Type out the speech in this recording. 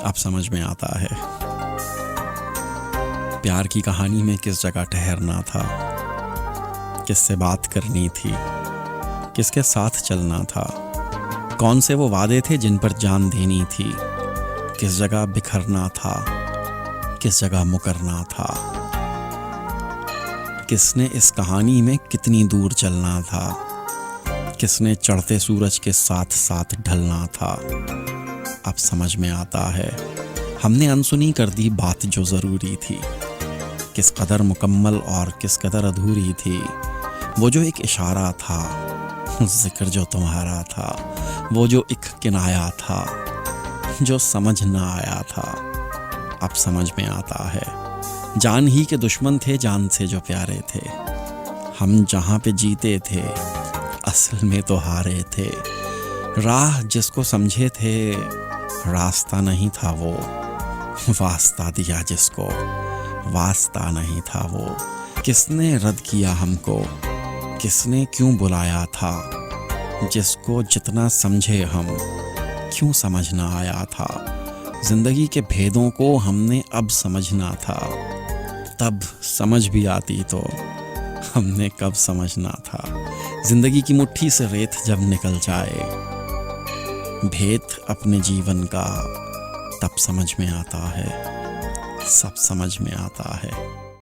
अब समझ में आता है प्यार की कहानी में किस जगह ठहरना था, किससे बात करनी थी, किसके साथ चलना था, कौन से वो वादे थे जिन पर जान देनी थी, किस जगह बिखरना था, किस जगह मुकरना था, किसने इस कहानी में कितनी दूर चलना था, किसने चढ़ते सूरज के साथ साथ ढलना था। अब समझ में आता है हमने अनसुनी कर दी बात जो ज़रूरी थी, किस कदर मुकम्मल और किस कदर अधूरी थी। वो जो एक इशारा था, जिक्र जो तुम्हारा था, वो जो एक किनाया था जो समझ ना आया था। अब समझ में आता है जान ही के दुश्मन थे जान से जो प्यारे थे। हम जहाँ पे जीते थे असल में तो हारे थे। राह जिसको समझे थे रास्ता नहीं था वो, वास्ता दिया जिसको वास्ता नहीं था वो। किसने रद्द किया हमको, किसने क्यों बुलाया था, जिसको जितना समझे हम क्यों समझ ना आया था। जिंदगी के भेदों को हमने अब समझना था, तब समझ भी आती तो हमने कब समझना था। जिंदगी की मुट्ठी से रेत जब निकल जाए भेद अपने जीवन का, तब समझ में आता है, सब समझ में आता है।